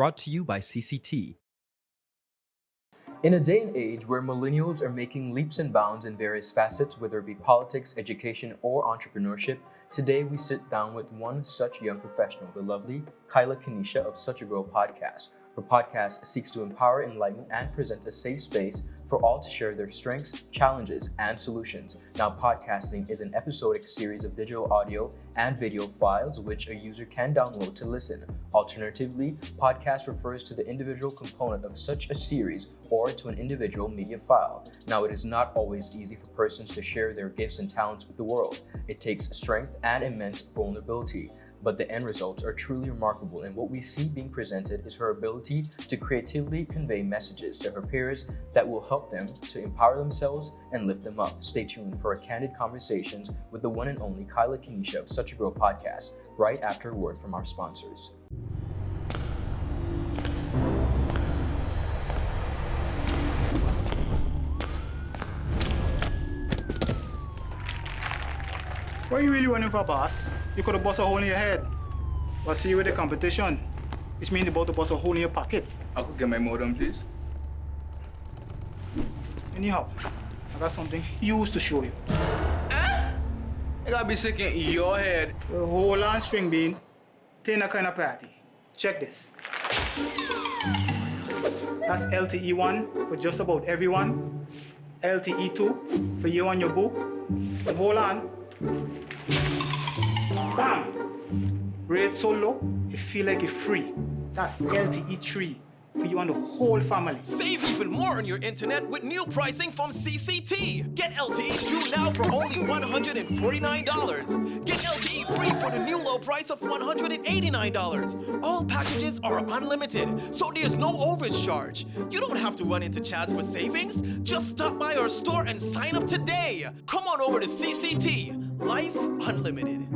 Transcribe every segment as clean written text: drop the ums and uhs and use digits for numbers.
brought to you by CCT. In a day and age where millennials are making leaps and bounds in various facets, whether it be politics, education, or entrepreneurship, today we sit down with one such young professional, the lovely Kyla Kenisha of Such a Girl podcast. Her podcast seeks to empower, enlighten, and present a safe space for all to share their strengths, challenges, and solutions. Now, podcasting is an episodic series of digital audio and video files which a user can download to listen. Alternatively, podcast refers to the individual component of such a series or to an individual media file. Now, it is not always easy for persons to share their gifts and talents with the world. It takes strength and immense vulnerability. But the end results are truly remarkable, and what we see being presented is her ability to creatively convey messages to her peers that will help them to empower themselves and lift them up. Stay tuned for a candid conversations with the one and only Kyla Kenisha of Such a Girl podcast, right after a word from our sponsors. What are you really running for, boss? You could have bust a hole in your head. But see, with the competition, which means you're about to bust a hole in your pocket. I could get my modem, please. Anyhow, I got something huge to show you. I gotta be sick in your head. The whole on string bean, Tina kind of party. Check this. That's LTE1 for just about everyone. LTE2 for you and your boo. And hold on. Bam! Rate so low, you feel like you're free. That's LTE3 for you and the whole family. Save even more on your internet with new pricing from CCT. Get LTE 2 now for only $149. Get LTE 3 for the new low price of $189. All packages are unlimited, so there's no overage charge. You don't have to run into Chaz for savings. Just stop by our store and sign up today. Come on over to CCT. Life Unlimited.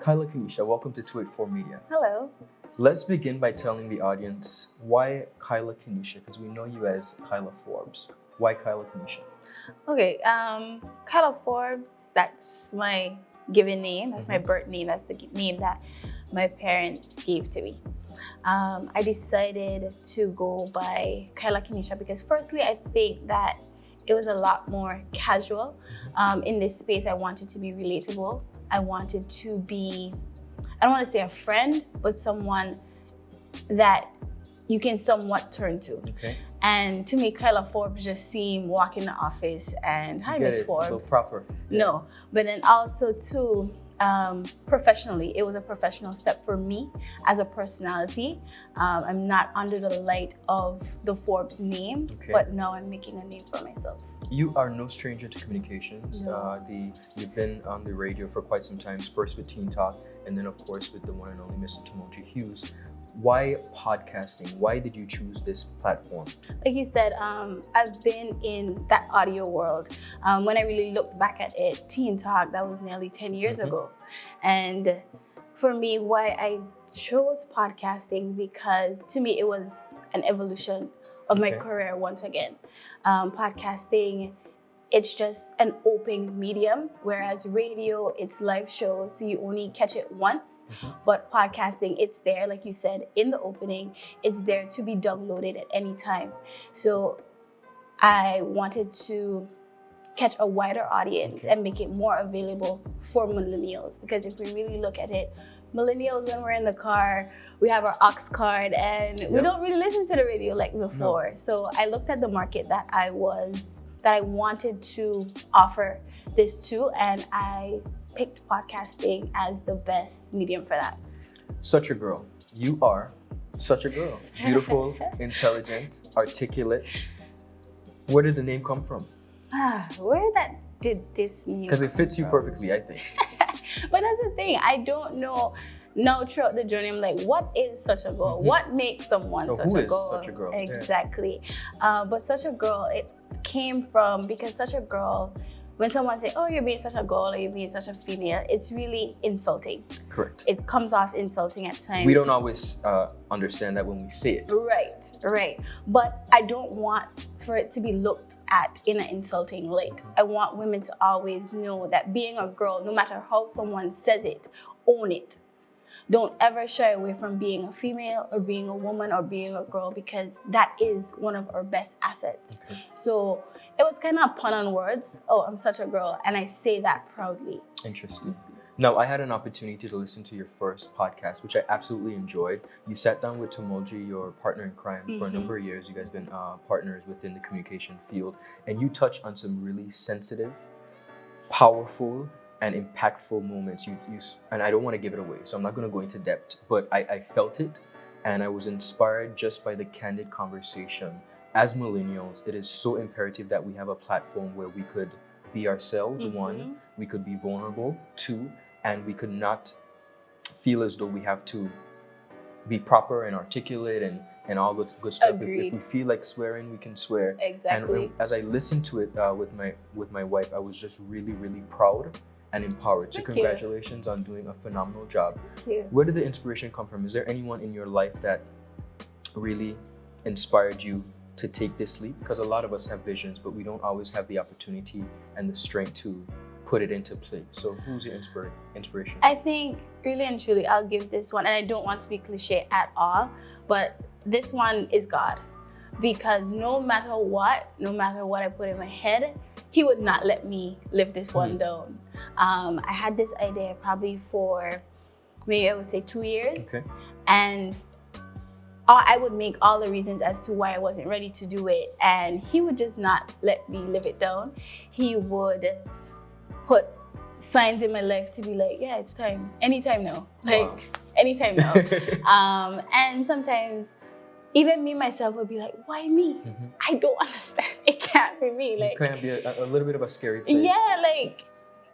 Kyla Kenisha, welcome to 284 Media. Hello. Let's begin by telling the audience why Kyla Kenisha, because we know you as Kyla Forbes. Why Kyla Kenisha? Okay, Kyla Forbes, that's my given name. That's my birth name. That's the name that my parents gave to me. I decided to go by Kyla Kenisha because firstly, I think that it was a lot more casual. In this space, I wanted to be relatable. I wanted to be, I don't want to say a friend, but someone that you can somewhat turn to. Okay. And to me, Kyla Forbes just seemed walk in the office and, hi, Miss Forbes. A little proper. Yeah. No, but then also too, professionally, it was a professional step for me as a personality. I'm not under the light of the Forbes name, but now I'm making a name for myself. You are no stranger to communications. No. You've been on the radio for quite some time, first with Teen Talk, and then of course with the one and only Mr. Tamoji Hughes. Why podcasting? Why did you choose this platform? Like you said, I've been in that audio world. When I really looked back at it, Teen Talk, that was nearly 10 years ago. And for me, why I chose podcasting, because to me, it was an evolution of my career once again. Podcasting, it's just an open medium, whereas radio, it's live shows, so you only catch it once. But podcasting, it's there, like you said, in the opening, it's there to be downloaded at any time. So I wanted to catch a wider audience and make it more available for millennials, because if we really look at it, millennials, when we're in the car, we have our aux card and we don't really listen to the radio like before. No. So I looked at the market that I wanted to offer this to, and I picked podcasting as the best medium for that. Such a girl. You are such a girl. Beautiful, intelligent, articulate. Where did the name come from? Did this name? Because it fits you perfectly, I think. But that's the thing, I don't know. Now throughout the journey, I'm like, what is such a girl? What makes someone such a girl? Such a girl? Exactly. But such a girl, it came from, because such a girl, when someone say, oh, you're being such a girl or you're being such a female, it's really insulting. Correct. It comes off insulting at times. We don't always understand that when we say it. Right. But I don't want for it to be looked at in an insulting light. I want women to always know that being a girl, no matter how someone says it, own it. don't ever shy away from being a female or being a woman or being a girl, because that is one of our best assets. Okay. So it was kind of a pun on words. Oh, I'm such a girl. And I say that proudly. Interesting. Now, I had an opportunity to listen to your first podcast, which I absolutely enjoyed. You sat down with Tomolji, your partner in crime, for a number of years. You guys been partners within the communication field, and you touched on some really sensitive, powerful, and impactful moments. And I don't want to give it away, so I'm not going to go into depth, but I felt it, and I was inspired just by the candid conversation. As millennials, it is so imperative that we have a platform where we could be ourselves, one, we could be vulnerable, two, and we could not feel as though we have to be proper and articulate and all that good stuff. If we feel like swearing, we can swear. Exactly. And as I listened to it with my wife, I was just really, really proud and empowered. So congratulations on doing a phenomenal job. Thank you. Where did the inspiration come from? Is there anyone in your life that really inspired you to take this leap? Because a lot of us have visions, but we don't always have the opportunity and the strength to put it into play. So who's your inspiration? I think really and truly, I'll give this one, and I don't want to be cliche at all, but this one is God. Because no matter what I put in my head, he would not let me live this one down. I had this idea probably for maybe I would say 2 years. Okay. And I would make all the reasons as to why I wasn't ready to do it, and he would just not let me live it down. He would put signs in my life to be like, yeah, it's time, anytime now, anytime now. And sometimes even me myself would be like, why me? I don't understand. It can't be me. Like, it can be a little bit of a scary place. yeah, like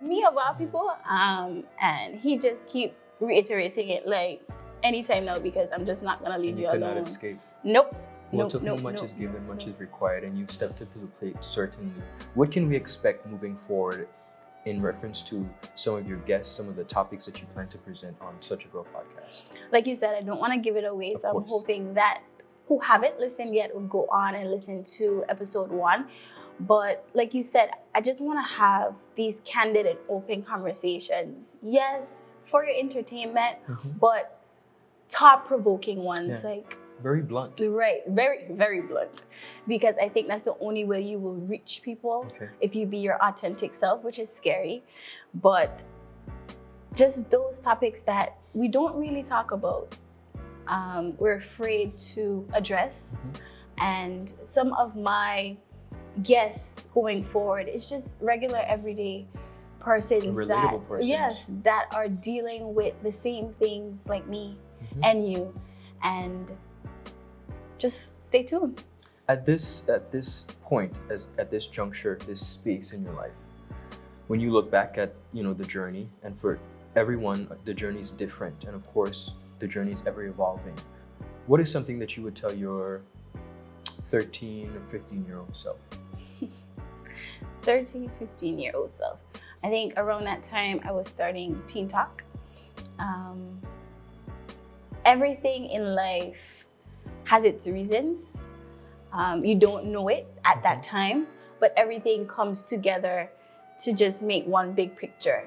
me of all people. And he just keep reiterating it like, anytime now, because I'm just not gonna leave you alone. You cannot escape. Nope. Well, to whom much is given, much is required, and you've stepped up to the plate, certainly. What can we expect moving forward in reference to some of your guests, some of the topics that you plan to present on Such a Girl podcast? Like you said, I don't want to give it away, so I'm hoping that who haven't listened yet will go on and listen to episode 1. But like you said, I just want to have these candid and open conversations. Yes, for your entertainment, but thought-provoking ones, like very blunt. Right, very, very blunt. Because I think that's the only way you will reach people if you be your authentic self, which is scary. But just those topics that we don't really talk about, we're afraid to address. And some of my guests going forward, it's just regular, everyday persons that are dealing with the same things like me and you, and just stay tuned. At this point, at this juncture, this space in your life, when you look back at the journey, and for everyone the journey is different, and of course the journey is ever evolving, what is something that you would tell your 13 or 15-year-old self? 13, 15-year-old self. I think around that time I was starting Teen Talk. Everything in life has its reasons. You don't know it at that time, but everything comes together to just make one big picture.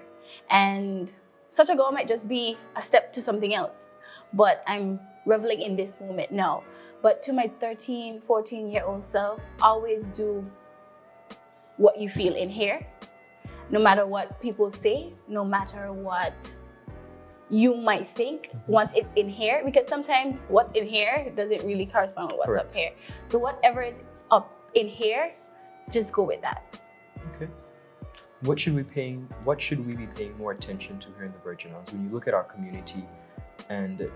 And Such a Girl might just be a step to something else, but I'm reveling in this moment now. But to my 13, 14-year-old self, always do what you feel in here, no matter what people say, no matter what you might think once it's in here, because sometimes what's in here doesn't really correspond with what's up here. So whatever is up in here, just go with that. Okay. What should we be paying more attention to here in the Virgin Islands? When you look at our community, and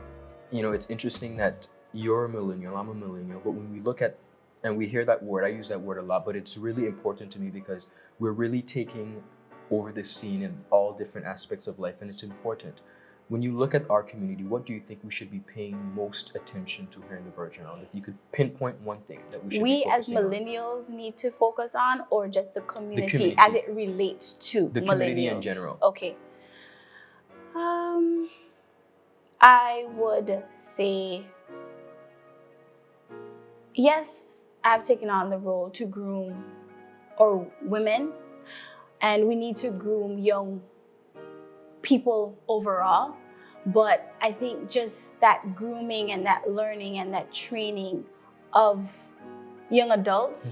it's interesting that you're a millennial, I'm a millennial, but when we look at and we hear that word, I use that word a lot, but it's really important to me because we're really taking over this scene in all different aspects of life, and it's important. When you look at our community, what do you think we should be paying most attention to here in the Virgin Islands? If you could pinpoint one thing that we should be focusing on. We as millennials need to focus on, or just the community as it relates to the community in general? Okay. I would say, yes, I've taken on the role to groom our women, and we need to groom young people overall. But I think just that grooming and that learning and that training of young adults,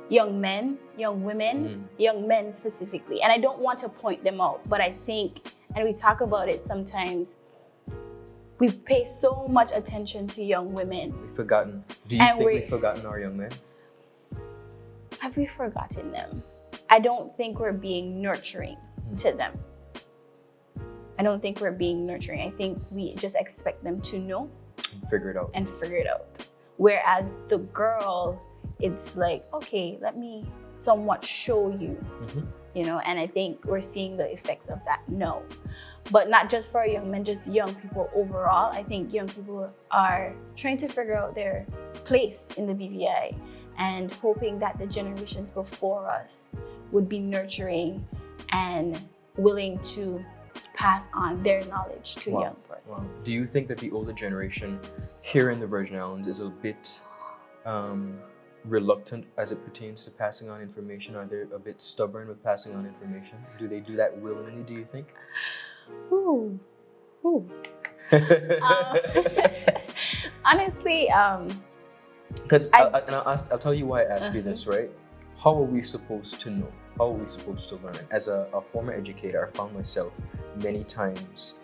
young men, young women, young men specifically. And I don't want to point them out, but I think, and we talk about it sometimes, we pay so much attention to young women. We've forgotten. Do you think we've forgotten our young men? Have we forgotten them? I don't think we're being nurturing to them. I don't think we're being nurturing. I think we just expect them to know And figure it out. Whereas the girl, it's like, okay, let me somewhat show you, you know, and I think we're seeing the effects of that now. But not just for young men, just young people overall. I think young people are trying to figure out their place in the BVI and hoping that the generations before us would be nurturing and willing to pass on their knowledge to young persons. Wow. Do you think that the older generation here in the Virgin Islands is a bit reluctant as it pertains to passing on information? Are they a bit stubborn with passing on information? Do they do that willingly, do you think? Ooh. Honestly, because I'll tell you why I ask you this, right? How are we supposed to know? How are we supposed to learn? As a former educator, I found myself many times.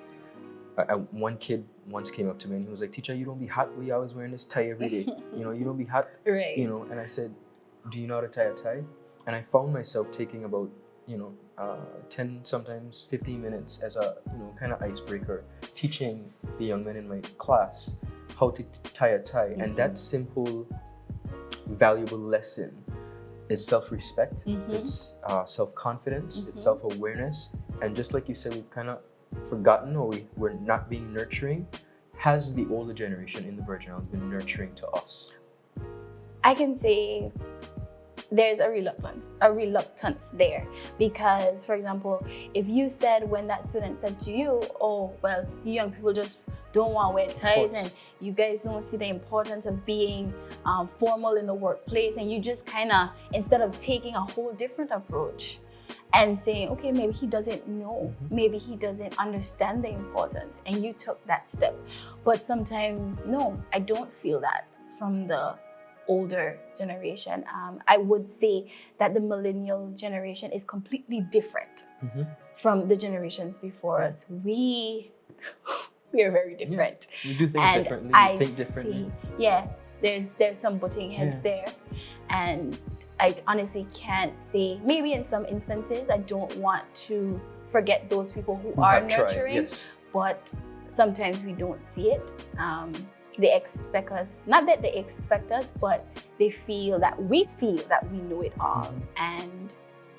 One kid once came up to me and he was like, "Teacher, you don't be hot. We always wearing this tie every day. You know, you don't be hot." Right. You know, and I said, "Do you know how to tie a tie?" And I found myself taking about 10, sometimes 15 minutes as a kind of icebreaker, teaching the young men in my class how to tie a tie. And that simple, valuable lesson is self-respect, it's self-confidence, it's self-awareness. And just like you said, we've kind of forgotten, or we're not being nurturing. Has the older generation in the Virgin Islands been nurturing to us? I can say there's a reluctance there, because, for example, if you said, when that student said to you, "Oh, well, you young people just don't want to wear ties and you guys don't see the importance of being formal in the workplace," and you just kind of, instead of taking a whole different approach and saying, okay, maybe he doesn't know, maybe he doesn't understand the importance, and you took that step. But sometimes, no, I don't feel that from the older generation. I would say that the millennial generation is completely different from the generations before us. We are very different. We do things differently. We think differently. There's some butting heads there, and I honestly can't say. Maybe in some instances, I don't want to forget those people who are nurturing, but sometimes we don't see it. They expect us, not that they expect us, but they feel that we know it all. And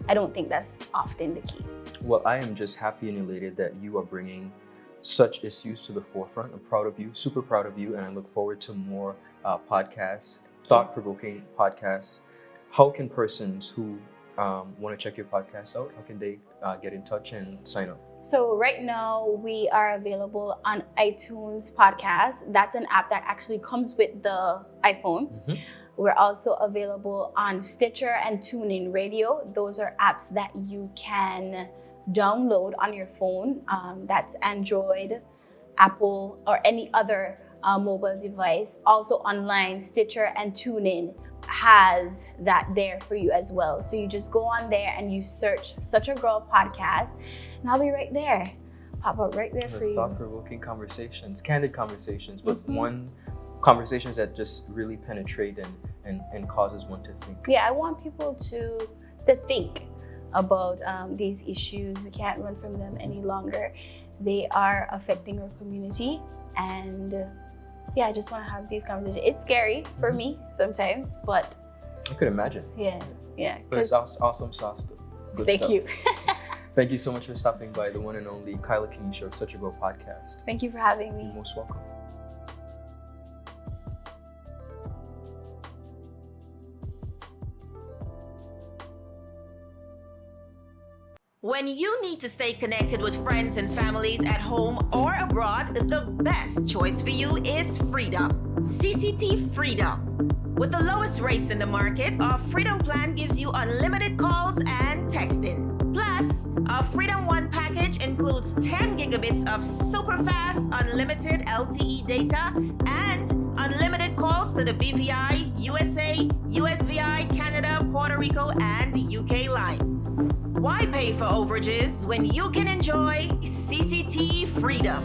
I don't think that's often the case. Well, I am just happy and elated that you are bringing such issues to the forefront. I'm proud of you, super proud of you, and I look forward to more podcasts, thought-provoking podcasts. How can persons who want to check your podcast out, how can they get in touch and sign up? So right now we are available on iTunes Podcast. That's an app that actually comes with the iPhone. We're also available on Stitcher and TuneIn Radio. Those are apps that you can download on your phone. That's Android, Apple, or any other mobile device. Also online, Stitcher and TuneIn has that there for you as well. So you just go on there and you search Such a Girl Podcast, and I'll be right there. Pop up right there for you. Thought-provoking conversations, candid conversations, but conversations that just really penetrate and causes one to think. Yeah, I want people to think about these issues. We can't run from them any longer. They are affecting our community, and I just want to have these conversations. It's scary for me sometimes, but I could imagine. Yeah. But it's awesome sauce. Good Thank stuff. you. Thank you so much for stopping by, the one and only Kyla Kenisha of Such a Girl Podcast. Thank you for having me. You're most welcome. When you need to stay connected with friends and families at home or abroad, the best choice for you is Freedom. CCT Freedom. With the lowest rates in the market, our Freedom plan gives you unlimited calls and texting, plus Our Freedom One package includes 10 gigabits of super fast, unlimited LTE data and unlimited calls to the BVI, USA, USVI, Canada, Puerto Rico, and UK lines. Why pay for overages when you can enjoy CCT Freedom?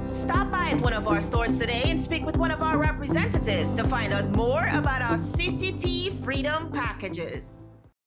Stop by at one of our stores today and speak with one of our representatives to find out more about our CCT Freedom packages.